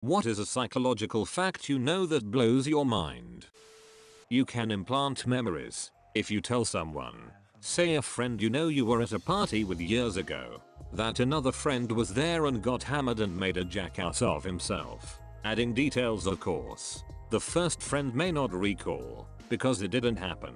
What is a psychological fact you know that blows your mind? You can implant memories. If you tell someone, say a friend you were at a party with years ago, that another friend was there and got hammered and made a jackass of himself, adding details of course, the first friend may not recall, because it didn't happen.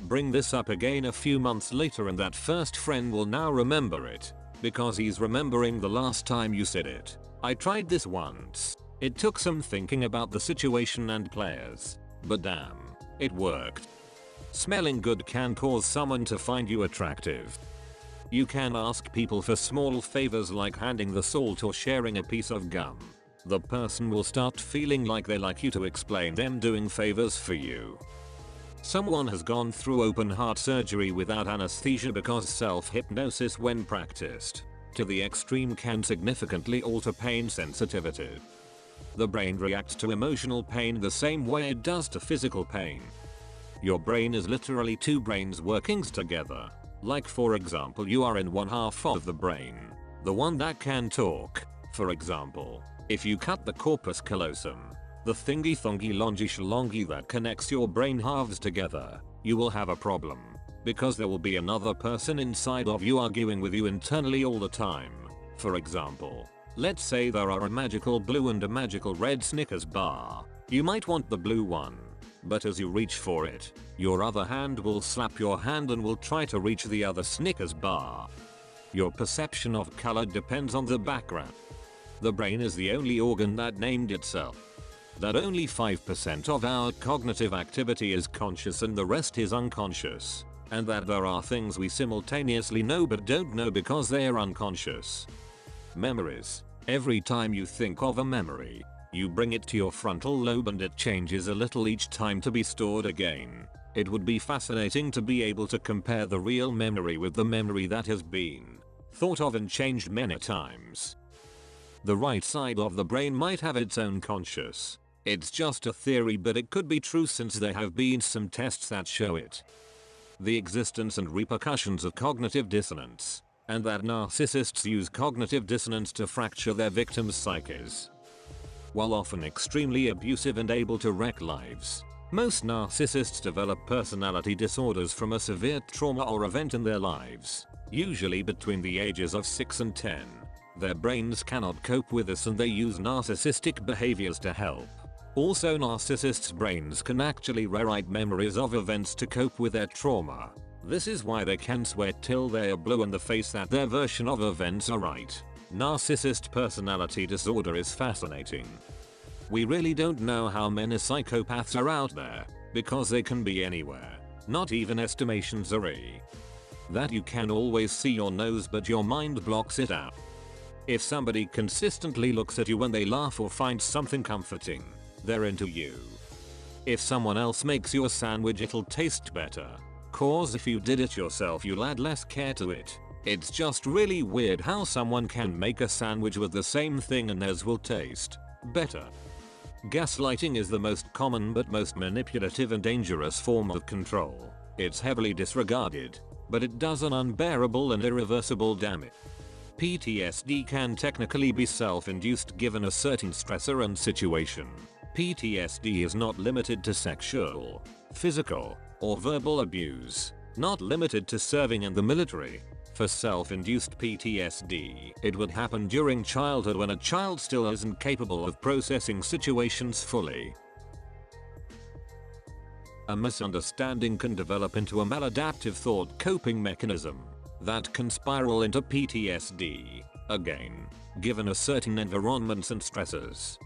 Bring this up again a few months later and that first friend will now remember it, because he's remembering the last time you said it. I tried this once. It took some thinking about the situation and players, but damn, it worked. Smelling good can cause someone to find you attractive. You can ask people for small favors like handing the salt or sharing a piece of gum. The person will start feeling like they like you to explain them doing favors for you. Someone has gone through open heart surgery without anesthesia because self-hypnosis when practiced to the extreme can significantly alter pain sensitivity. The brain reacts to emotional pain the same way it does to physical pain. Your brain is literally two brains working together. Like for example you are in one half of the brain, the one that can talk. For example, if you cut the corpus callosum, the thingy thongy longy shalongy that connects your brain halves together, you will have a problem. Because there will be another person inside of you arguing with you internally all the time. For example, let's say there are a magical blue and a magical red Snickers bar. You might want the blue one, but as you reach for it, your other hand will slap your hand and will try to reach the other Snickers bar. Your perception of color depends on the background. The brain is the only organ that named itself. That only 5% of our cognitive activity is conscious and the rest is unconscious. And that there are things we simultaneously know but don't know because they are unconscious. Memories. Every time you think of a memory, you bring it to your frontal lobe and it changes a little each time to be stored again. It would be fascinating to be able to compare the real memory with the memory that has been thought of and changed many times. The right side of the brain might have its own conscious. It's just a theory but it could be true since there have been some tests that show it. The existence and repercussions of cognitive dissonance, and that narcissists use cognitive dissonance to fracture their victims' psyches. While often extremely abusive and able to wreck lives, most narcissists develop personality disorders from a severe trauma or event in their lives, usually between the ages of 6 and 10. Their brains cannot cope with this and they use narcissistic behaviors to help. Also, narcissists' brains can actually rewrite memories of events to cope with their trauma. This is why they can swear till they are blue in the face that their version of events are right. Narcissist personality disorder is fascinating. We really don't know how many psychopaths are out there, because they can be anywhere. Not even estimations are that you can always see your nose but your mind blocks it out. If somebody consistently looks at you when they laugh or finds something comforting, they're into you. If someone else makes you a sandwich it'll taste better. Cause if you did it yourself you'll add less care to it. It's just really weird how someone can make a sandwich with the same thing and theirs will taste better. Gaslighting is the most common but most manipulative and dangerous form of control. It's heavily disregarded, but it does an unbearable and irreversible damage. PTSD can technically be self-induced given a certain stressor and situation. PTSD is not limited to sexual, physical, or verbal abuse. Not limited to serving in the military. For self-induced PTSD, it would happen during childhood when a child still isn't capable of processing situations fully. A misunderstanding can develop into a maladaptive thought coping mechanism that can spiral into PTSD, again, given a certain environments and stresses.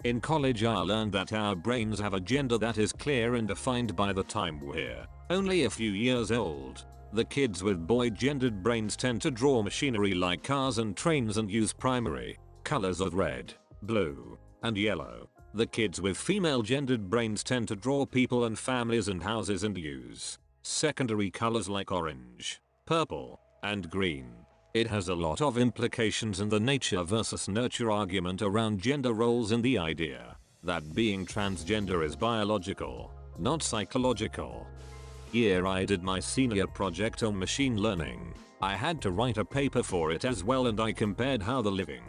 In college I learned that our brains have a gender that is clear and defined by the time we're only a few years old. The kids with boy-gendered brains tend to draw machinery like cars and trains and use primary colors of red, blue, and yellow. The kids with female-gendered brains tend to draw people and families and houses and use secondary colors like orange, purple, and green. It has a lot of implications in the nature versus nurture argument around gender roles and the idea that being transgender is biological, not psychological. Year I did my senior project on machine learning. I had to write a paper for it as well and I compared how the living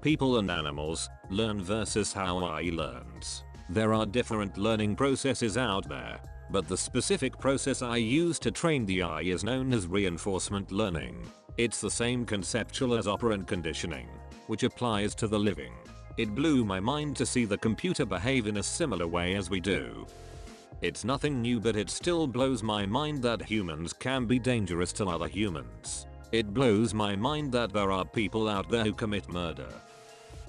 people and animals learn versus how AI learns. There are different learning processes out there, but the specific process I use to train the AI is known as reinforcement learning. It's the same conceptual as operant conditioning, which applies to the living. It blew my mind to see the computer behave in a similar way as we do. It's nothing new, but it still blows my mind that humans can be dangerous to other humans. It blows my mind that there are people out there who commit murder.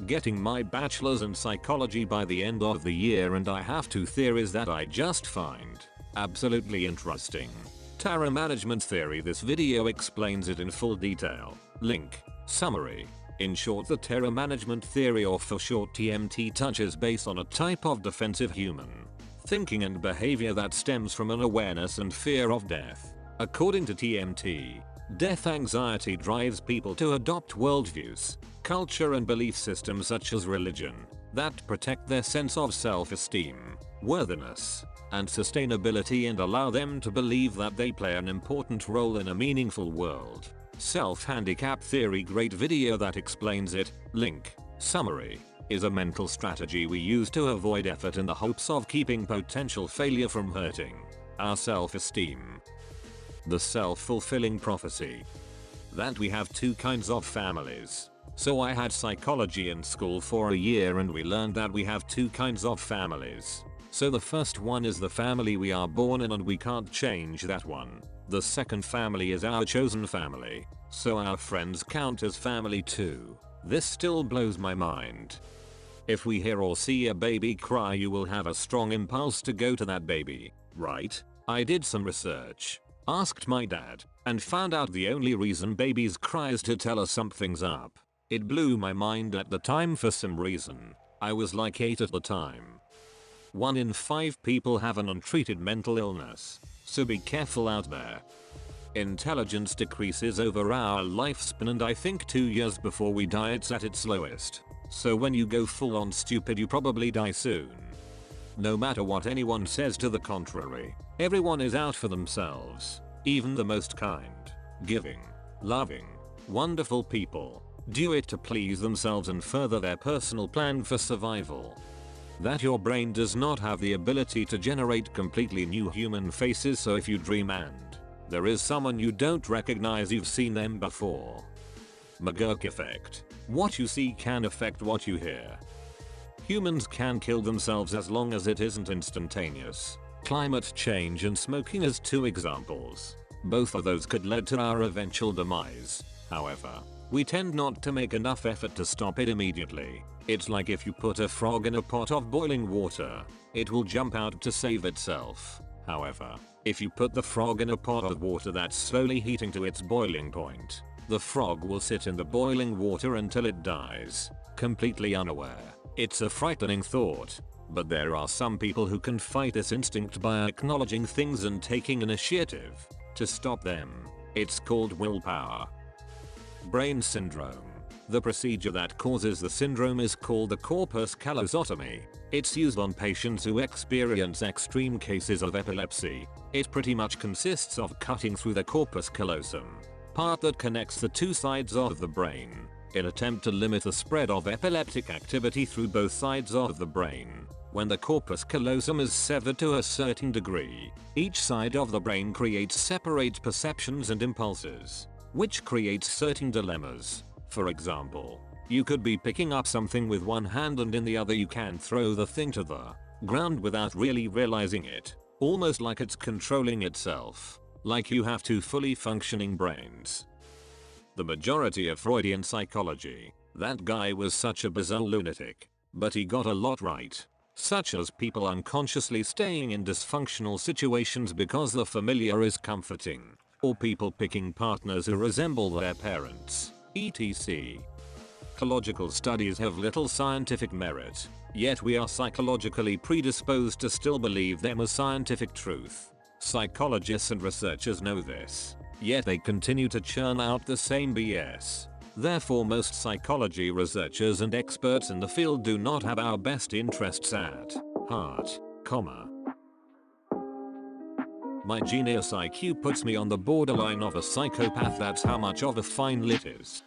Getting my bachelor's in psychology by the end of the year, and I have two theories that I just find absolutely interesting. Terror management theory. This video explains it in full detail. Link. Summary. In short, the terror management theory, or for short TMT, touches base on a type of defensive human thinking and behavior that stems from an awareness and fear of death. According to TMT, death anxiety drives people to adopt worldviews, culture and belief systems such as religion that protect their sense of self-esteem, worthiness, and sustainability, and allow them to believe that they play an important role in a meaningful world. Self-handicap theory. Great video that explains it. Link. Summary. Is a mental strategy we use to avoid effort in the hopes of keeping potential failure from hurting our self-esteem. The self-fulfilling prophecy. That we have two kinds of families. So I had psychology in school for a year, and we learned that we have two kinds of families. So the first one is the family we are born in, and we can't change that one. The second family is our chosen family. So our friends count as family too. This still blows my mind. If we hear or see a baby cry, you will have a strong impulse to go to that baby, right? I did some research, asked my dad, and found out the only reason babies cry is to tell us something's up. It blew my mind at the time for some reason. I was like 8 at the time. 1 in 5 people have an untreated mental illness, so be careful out there. Intelligence decreases over our lifespan, and I think 2 years before we die it's at its lowest. So when you go full on stupid, you probably die soon. No matter what anyone says to the contrary, everyone is out for themselves. Even the most kind, giving, loving, wonderful people do it to please themselves and further their personal plan for survival. That your brain does not have the ability to generate completely new human faces, so if you dream and there is someone you don't recognize, you've seen them before. McGurk effect. What you see can affect what you hear. Humans can kill themselves as long as it isn't instantaneous. Climate change and smoking as 2 examples. Both of those could lead to our eventual demise. However, we tend not to make enough effort to stop it immediately. It's like if you put a frog in a pot of boiling water, it will jump out to save itself. However, if you put the frog in a pot of water that's slowly heating to its boiling point, the frog will sit in the boiling water until it dies, completely unaware. It's a frightening thought, but there are some people who can fight this instinct by acknowledging things and taking initiative to stop them. It's called willpower. Brain syndrome. The procedure that causes the syndrome is called the corpus callosotomy. It's used on patients who experience extreme cases of epilepsy. It pretty much consists of cutting through the corpus callosum, part that connects the 2 sides of the brain, in attempt to limit the spread of epileptic activity through both sides of the brain. When the corpus callosum is severed to a certain degree, each side of the brain creates separate perceptions and impulses, which creates certain dilemmas. For example, you could be picking up something with one hand and in the other you can throw the thing to the ground without really realizing it, almost like it's controlling itself. Like you have 2 fully functioning brains. The majority of Freudian psychology. That guy was such a bizarre lunatic, but he got a lot right. Such as people unconsciously staying in dysfunctional situations because the familiar is comforting, or people picking partners who resemble their parents, etc. Psychological studies have little scientific merit, yet we are psychologically predisposed to still believe them as scientific truth. Psychologists and researchers know this, yet they continue to churn out the same BS. Therefore, most psychology researchers and experts in the field do not have our best interests at heart, My genius IQ puts me on the borderline of a psychopath. That's how much of a fine lit is.